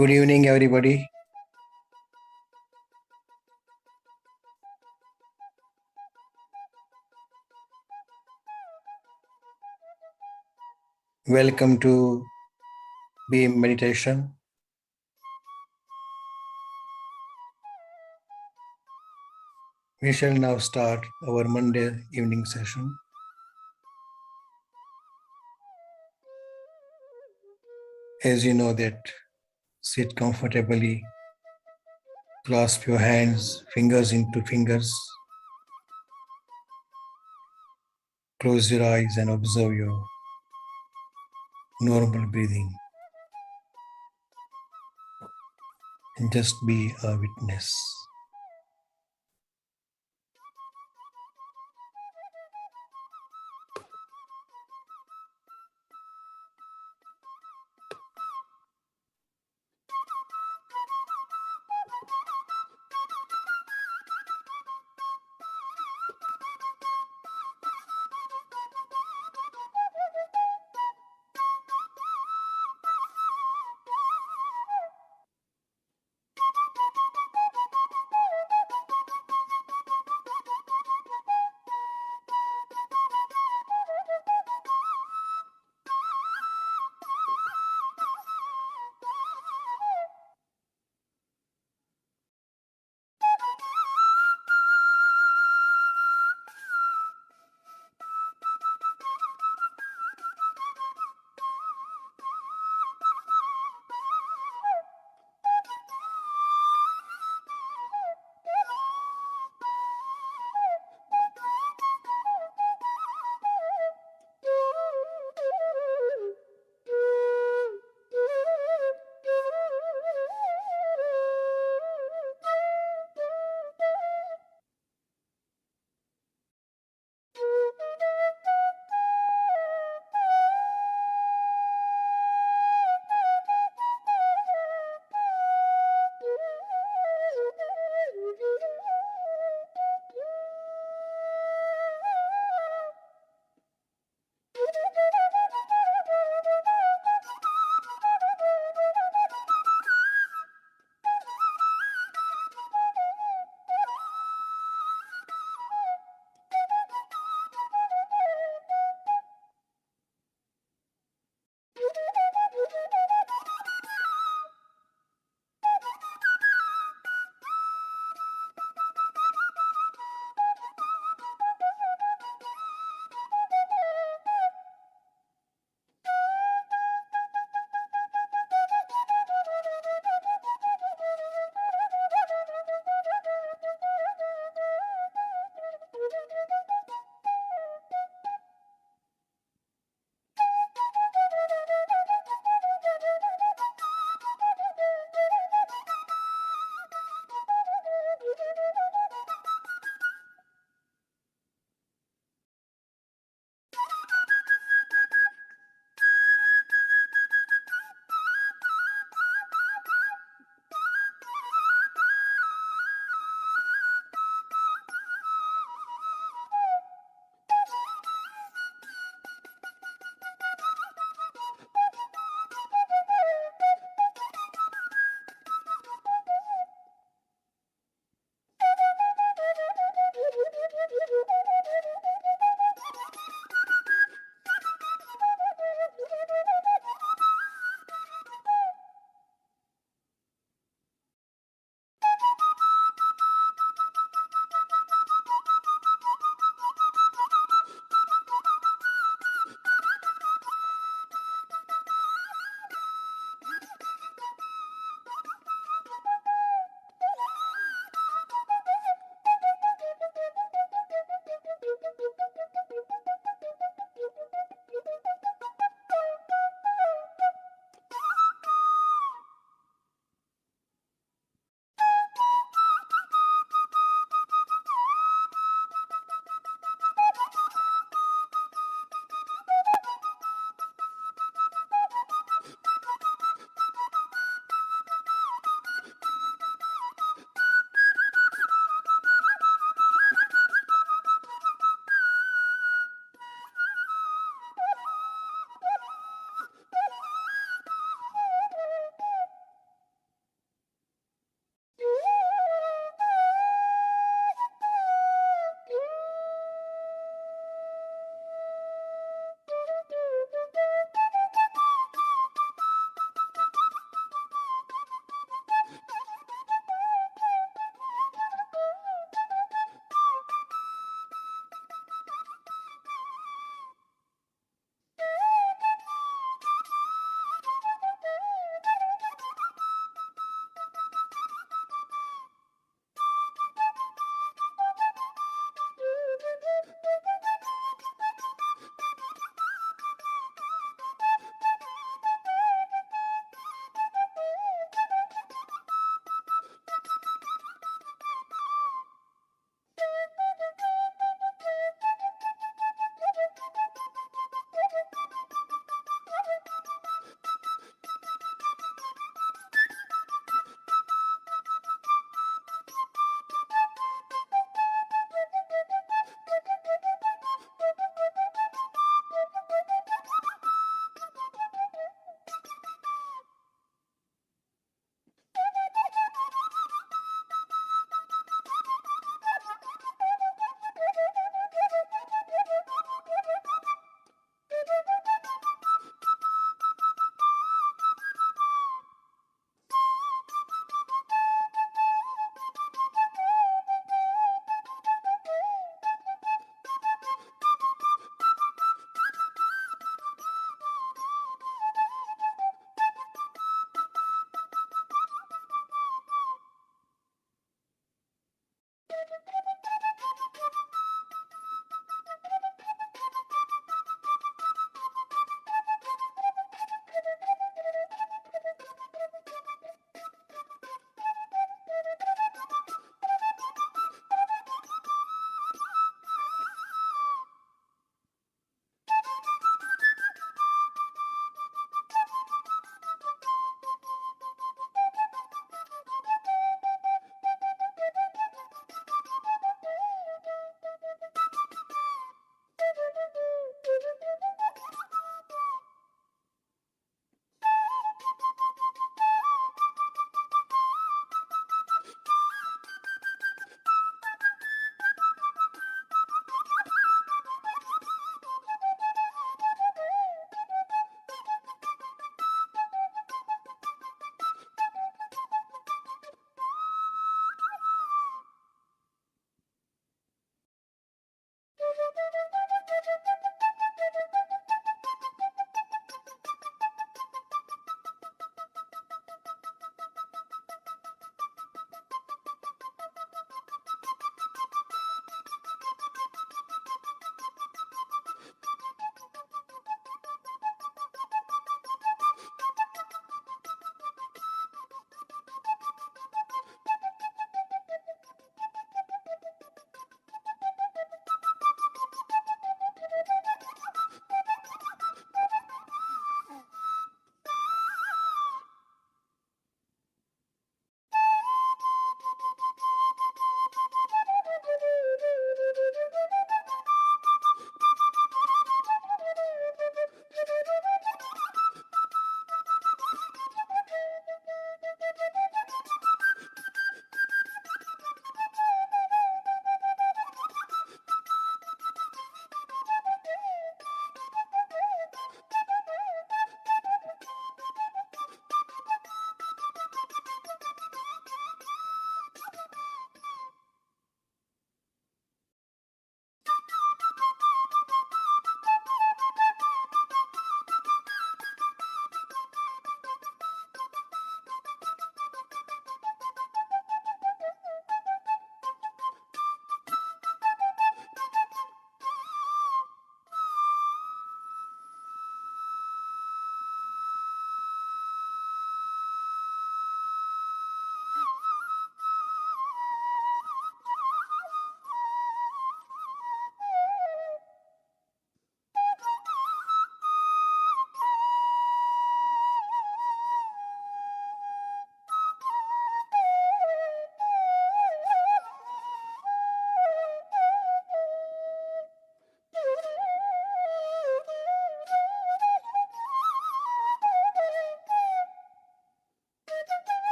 Good evening, everybody. Welcome to Beam Meditation. We shall now start our Monday evening session. As you know that, sit comfortably, clasp your hands, fingers into fingers, close your eyes and observe your normal breathing. And just be a witness.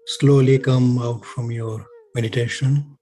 Slowly come out from your meditation.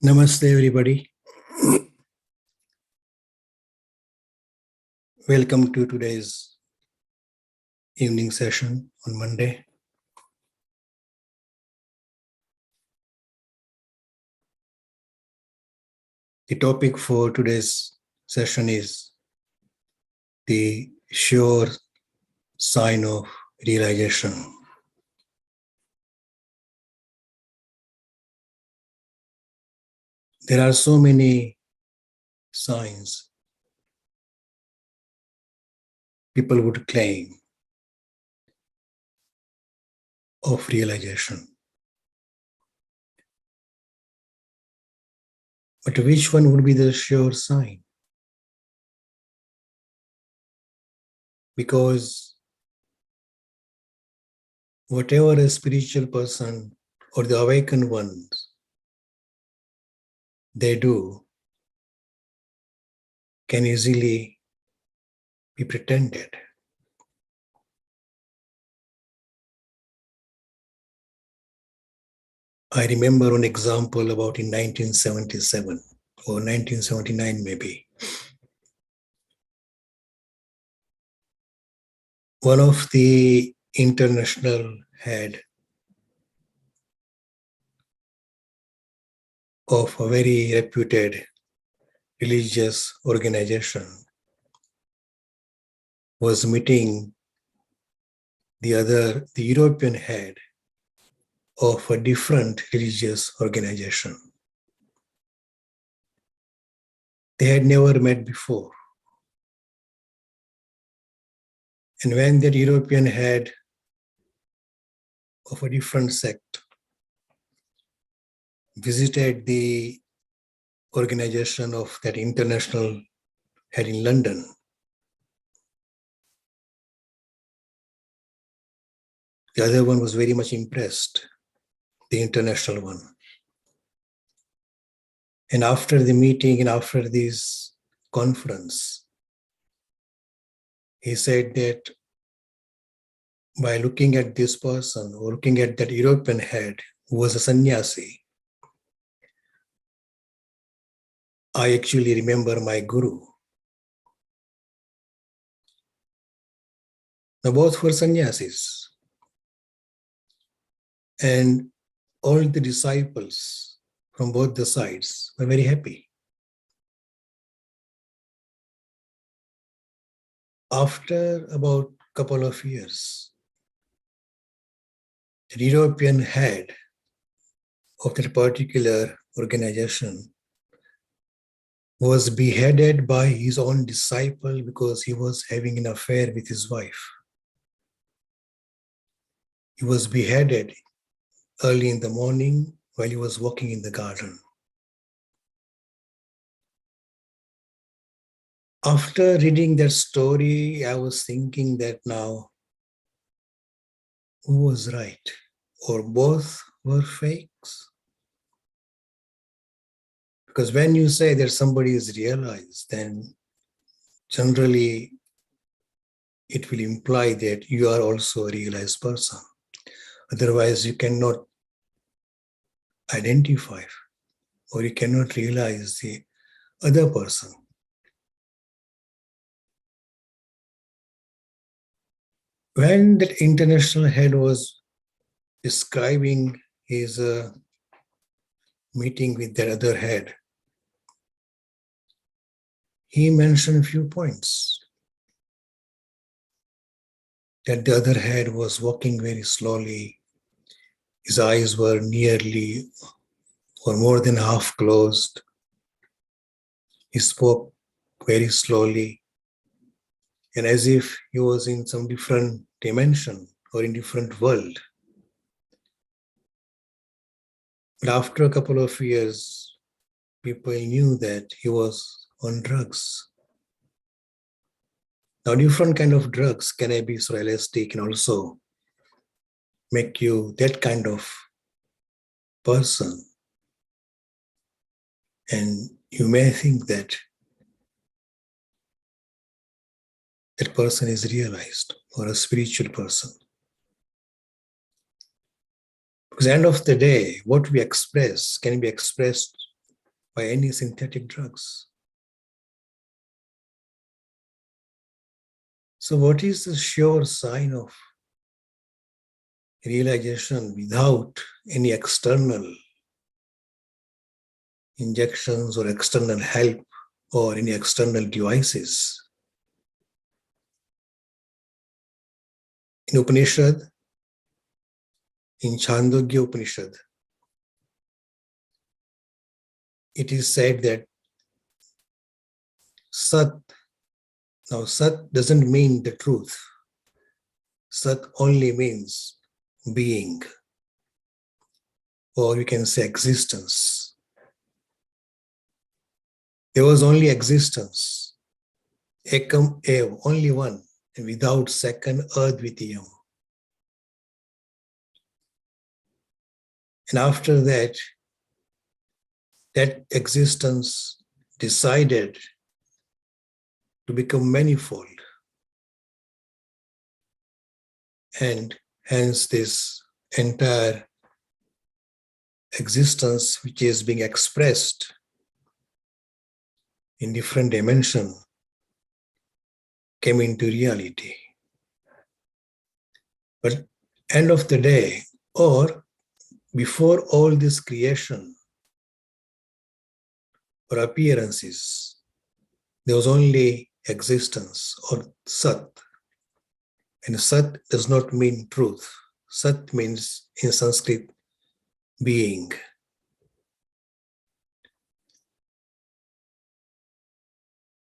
Namaste, everybody. Welcome to today's evening session on Monday. The topic for today's session is the sure sign of realization. There are so many signs people would claim of realization. But which one would be the sure sign? Because whatever a spiritual person or the awakened ones they do can easily be pretended. I remember an example about in 1977 or 1979 maybe. One of the international head of a very reputed religious organization was meeting the European head of a different religious organization. They had never met before. And when that European head of a different sect visited the organization of that international head in London, the other one was very much impressed, the international one. And after the meeting and after this conference, he said that by looking at this person or looking at that European head who was a sannyasi, I actually remember my guru. Now both were sannyasis. And all the disciples from both the sides were very happy. After about a couple of years, the European head of that particular organization was beheaded by his own disciple because he was having an affair with his wife. He was beheaded early in the morning while he was walking in the garden. After reading that story, I was thinking that now, who was right? Or both were fakes? Because when you say that somebody is realized, then generally it will imply that you are also a realized person. Otherwise, you cannot identify or you cannot realize the other person. When that international head was describing his meeting with that other head, he mentioned a few points. That the other head was walking very slowly. His eyes were nearly or more than half closed. He spoke very slowly and as if he was in some different dimension or in different world. But after a couple of years, people knew that he was on drugs. Now, different kind of drugs, cannabis or LSD, can also make you that kind of person. And you may think that that person is realized or a spiritual person. Because at the end of the day, what we express can be expressed by any synthetic drugs. So what is the sure sign of realization without any external injections or external help or any external devices? In Upanishad, in Chandogya Upanishad, it is said that Sat, now Sat doesn't mean the truth. Sat only means being, or you can say existence. There was only existence, Ekam Ev, only one, and without second, Advitiyam. And after that, that existence decided to become manifold. And hence this entire existence, which is being expressed in different dimension, came into reality. But end of the day, or before all this creation or appearances, there was only existence or Sat. And Sat does not mean truth. Sat means in Sanskrit being.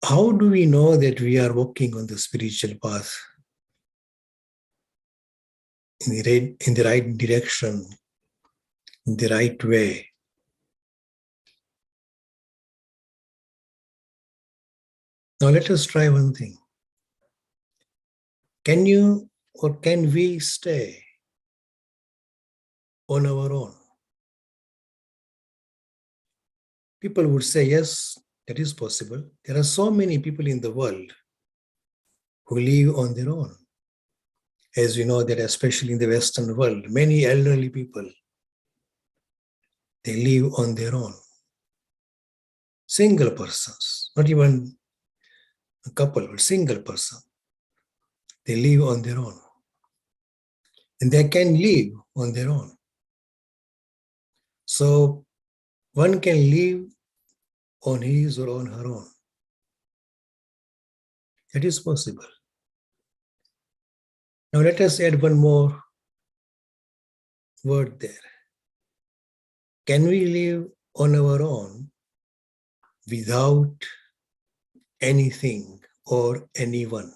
How do we know that we are walking on the spiritual path in the right direction, in the right way? Now let us try one thing. Can you or can we stay on our own? People would say, yes, that is possible. There are so many people in the world who live on their own. As we know that especially in the Western world, many elderly people, they live on their own. Single persons, not even a couple, but single person. They live on their own. And they can live on their own. So one can live on his or on her own. That is possible. Now let us add one more word there. Can we live on our own without anything or anyone?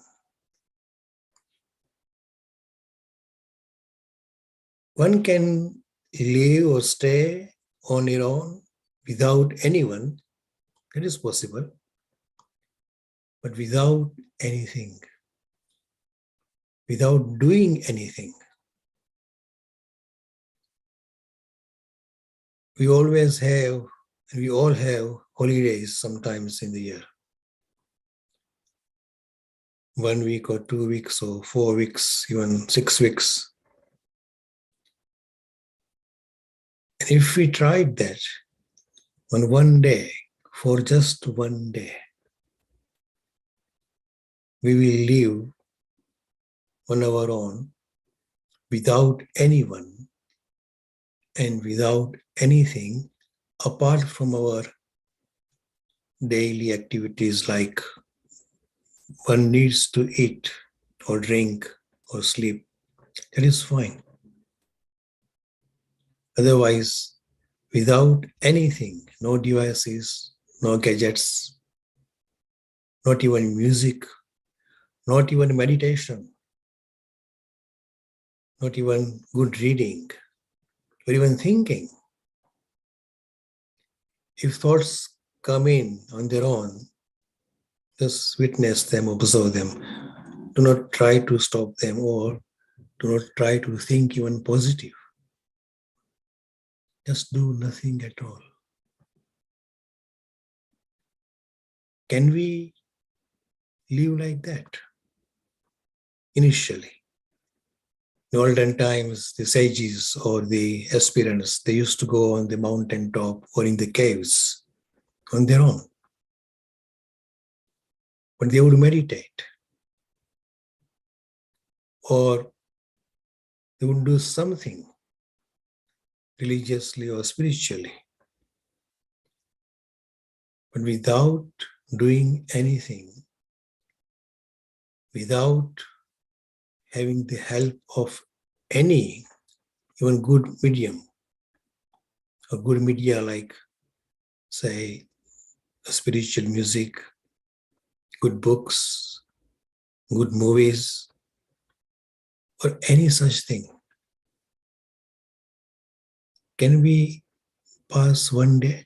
One can live or stay on your own without anyone. That is possible. But without anything, without doing anything. We always have, and we all have holidays sometimes in the year. 1 week or 2 weeks or 4 weeks, even 6 weeks. And if we tried that, On one day, for just one day, we will live on our own without anyone and without anything apart from our daily activities like one needs to eat or drink or sleep. That is fine. Otherwise, without anything, no devices, no gadgets, not even music, not even meditation, not even good reading, or even thinking. If thoughts come in on their own, just witness them, observe them. Do not try to stop them or do not try to think even positive. Just do nothing at all. Can we live like that? Initially, in olden times, the sages or the aspirants, they used to go on the mountain top or in the caves on their own. But they would meditate or they would do something religiously or spiritually. But without doing anything, without having the help of any, even good medium, or good media like, say, spiritual music, good books, good movies, or any such thing, can we pass one day?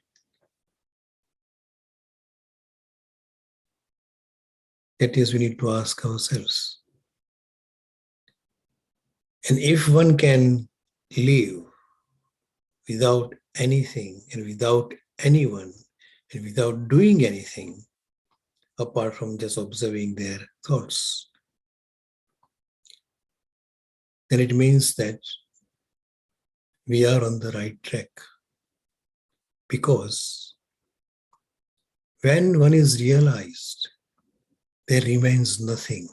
That is, we need to ask ourselves. And if one can live without anything and without anyone and without doing anything apart from just observing their thoughts, then it means that we are on the right track. Because when one is realized, there remains nothing.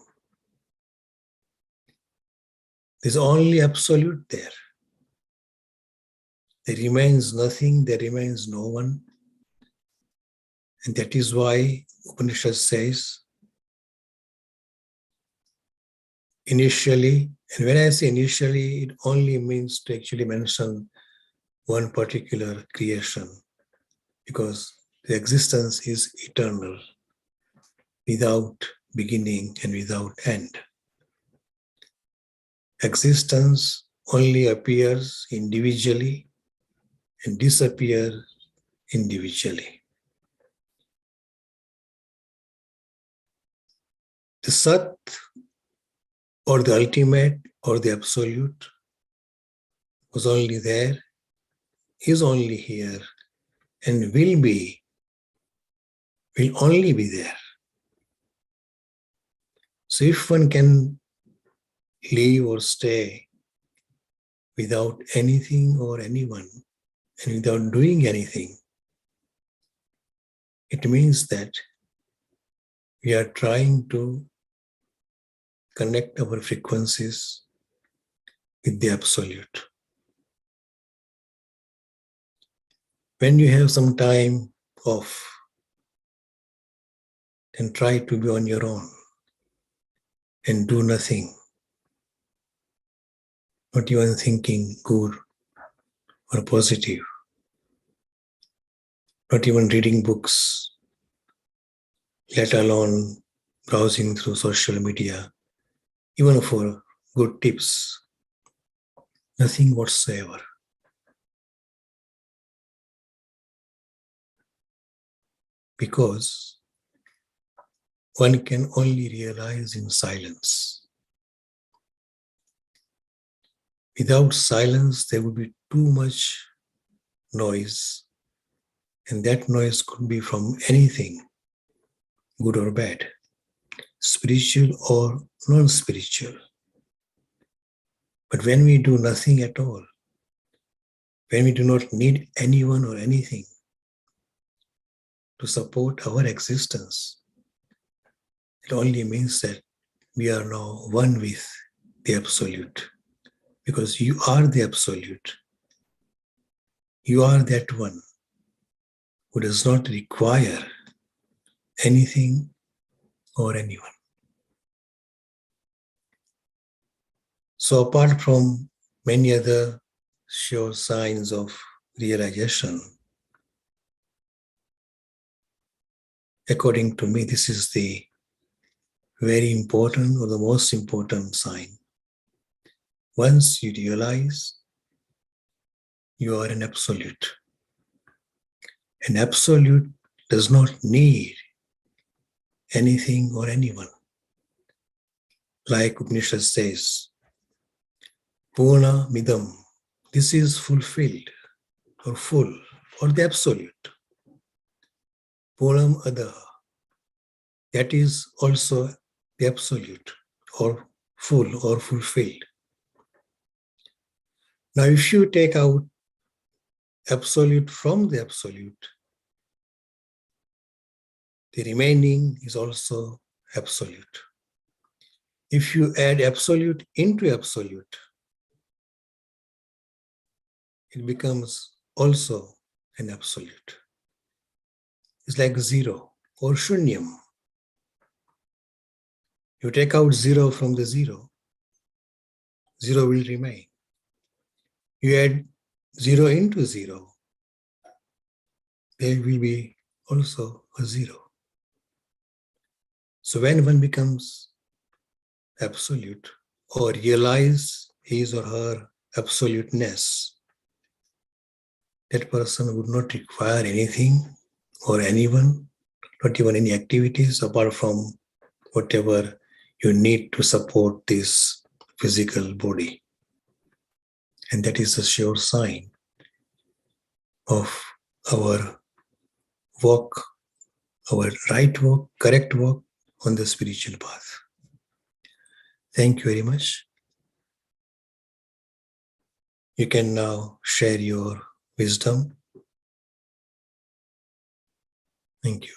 There's only absolute there. There remains nothing, there remains no one. And that is why Upanishad says, initially, and when I say initially, it only means to actually mention one particular creation, because the existence is eternal, without beginning and without end. Existence only appears individually and disappears individually. The Sat, or the ultimate, or the absolute, was only there, is only here, and will only be there. So if one can live or stay without anything or anyone, and without doing anything, it means that we are trying to connect our frequencies with the absolute. When you have some time off, then try to be on your own and do nothing, not even thinking good or positive, not even reading books, let alone browsing through social media, even for good tips. Nothing whatsoever. Because one can only realize in silence. Without silence, there would be too much noise, and that noise could be from anything, good or bad, spiritual or non-spiritual. But when we do nothing at all, when we do not need anyone or anything, to support our existence. It only means that we are now one with the Absolute, because you are the Absolute. You are that one who does not require anything or anyone. So apart from many other sure signs of realization, according to me, this is the very important or the most important sign. Once you realize you are an absolute, an absolute does not need anything or anyone. Like Upanishad says, Purna Midam, this is fulfilled or full or the absolute. Purnam Adaha, that is also the absolute or full or fulfilled. Now, if you take out absolute from the absolute, the remaining is also absolute. If you add absolute into absolute, it becomes also an absolute. It's like zero or shunyam. You take out zero from the zero, zero will remain. You add zero into zero, there will be also a zero. So when one becomes absolute or realize his or her absoluteness, that person would not require anything or anyone, not even any activities apart from whatever you need to support this physical body. And that is a sure sign of our walk, our right walk, correct walk on the spiritual path. Thank you very much. You can now share your wisdom. Thank you.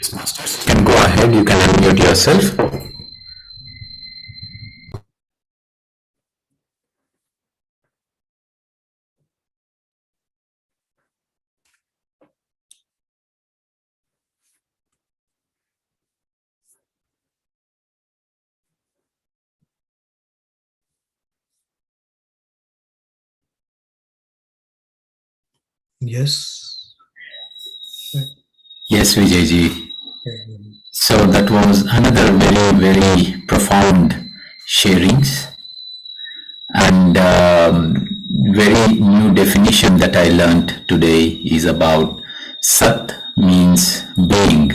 You can go ahead, you can unmute yourself. Yes. Yes, Vijayji. So that was another very, very profound sharings and very new definition that I learned today is about Sat means being.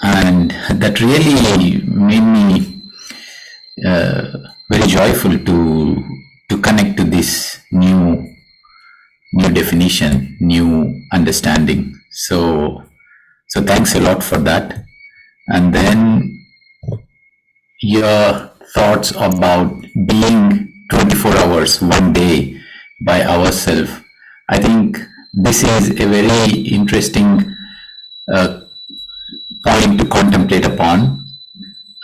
And that really made me very joyful to connect to this new definition, new understanding. So thanks a lot for that. And then your thoughts about being 24 hours, one day by ourselves. I think this is a very interesting point to contemplate upon,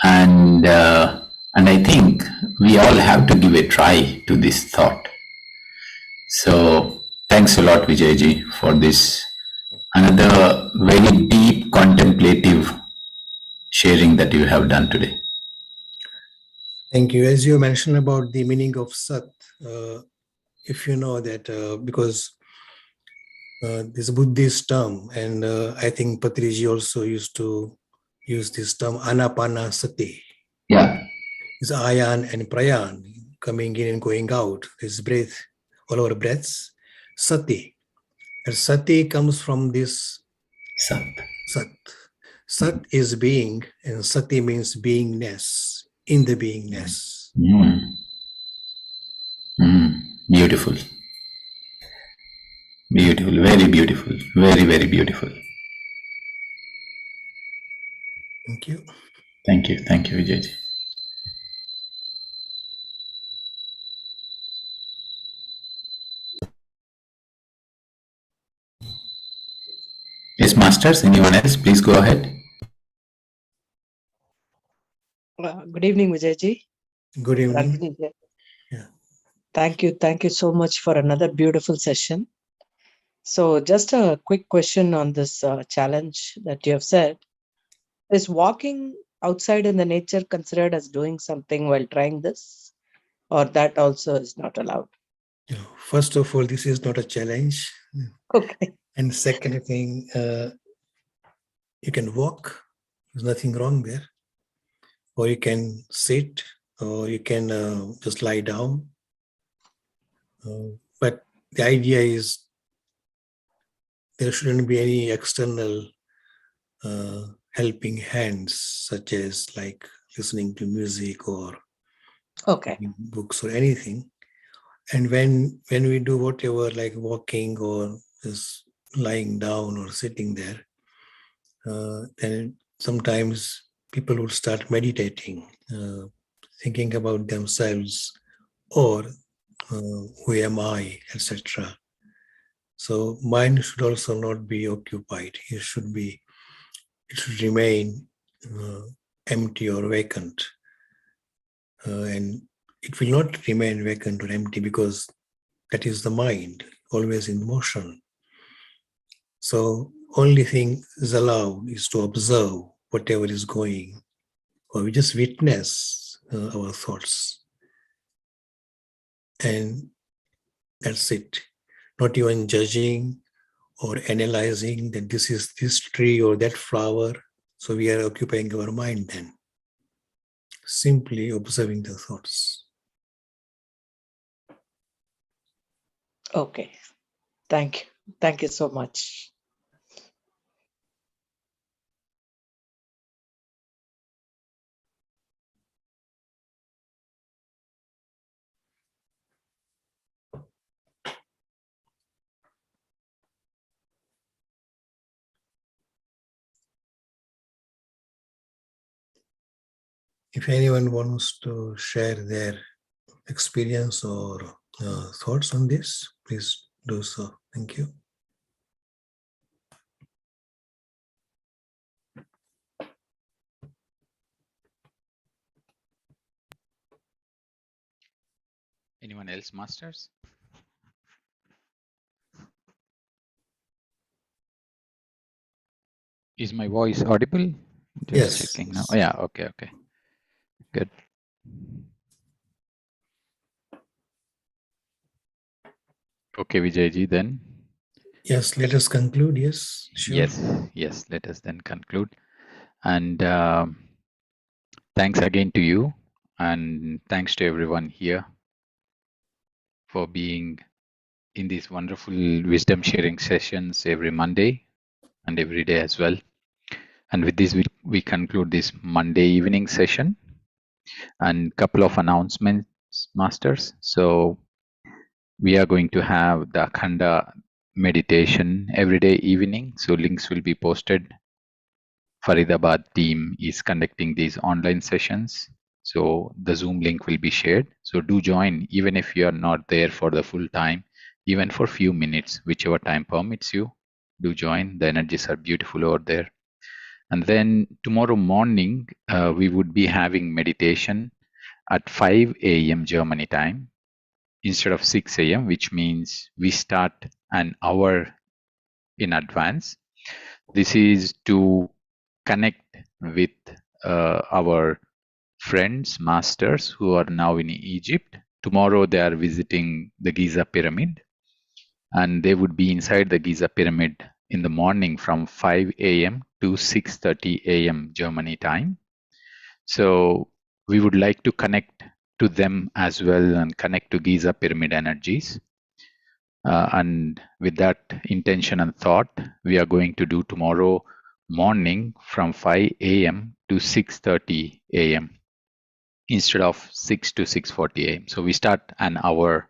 and I think we all have to give a try to this thought. So thanks a lot, Vijayji, for this another very deep contemplative sharing that you have done today. Thank you. As you mentioned about the meaning of Sat, if you know that because this Buddhist term, and I think Patriji also used to use this term Anapana Sati. Yeah. It's Ayan and Prayan, coming in and going out, this breath, all our breaths, Sati. And Sati comes from this Sat. Sat. Sat is being, and Sati means beingness, in the beingness. Mm. Beautiful. Beautiful. Very beautiful. Very, very beautiful. Thank you. Thank you. Thank you, Vijay. Yes, masters. Anyone else? Please go ahead. Good evening, Vijay. Good evening. Rajni here. Yeah. Thank you. Thank you so much for another beautiful session. So, just a quick question on this challenge that you have said. Is walking outside in the nature considered as doing something while trying this, or that also is not allowed? First of all, this is not a challenge. Okay. And second thing, you can walk. There's nothing wrong there. Or you can sit, or you can just lie down. But the idea is there shouldn't be any external helping hands, such as like listening to music or Okay. books or anything. And when we do whatever, like walking or just lying down or sitting there, then sometimes people will start meditating, thinking about themselves or who am I, etc. So mind should also not be occupied. It should remain empty or vacant. And it will not remain vacant or empty because that is the mind, always in motion. So only thing is allowed is to observe whatever is going, or we just witness our thoughts. And that's it. Not even judging or analyzing that this is this tree or that flower. So we are occupying our mind then. Simply observing the thoughts. Okay. Thank you. Thank you so much. If anyone wants to share their experience or thoughts on this, please do so. Thank you. Anyone else, masters? Is my voice audible? Just Yes. checking now. Oh, yeah, okay. Good. Okay, Vijayji, then. Yes, let us conclude. Yes, sure. Yes, let us then conclude. And thanks again to you, and thanks to everyone here for being in these wonderful wisdom sharing sessions every Monday and every day as well. And with this, we conclude this Monday evening session and couple of announcements, masters. So we are going to have the Akhanda meditation every day evening. So links will be posted. Faridabad team is conducting these online sessions. So the Zoom link will be shared. So do join, even if you are not there for the full time, even for few minutes, whichever time permits you, do join. The energies are beautiful over there. And then tomorrow morning, we would be having meditation at 5 a.m. Germany time instead of 6 a.m., which means we start an hour in advance. This is to connect with our friends, masters who are now in Egypt. Tomorrow they are visiting the Giza pyramid, and they would be inside the Giza pyramid in the morning from 5 a.m. to 6:30 a.m. Germany time. So we would like to connect to them as well and connect to Giza pyramid energies. And with that intention and thought, we are going to do tomorrow morning from 5 a.m. to 6:30 a.m. instead of 6 to 6:40 a.m. So we start an hour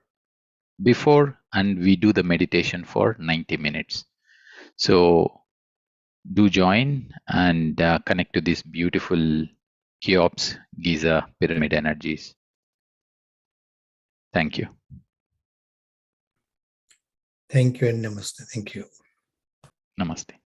before, and we do the meditation for 90 minutes. So do join and connect to these beautiful Cheops, Giza pyramid energies. Thank you. Thank you and namaste. Thank you. Namaste.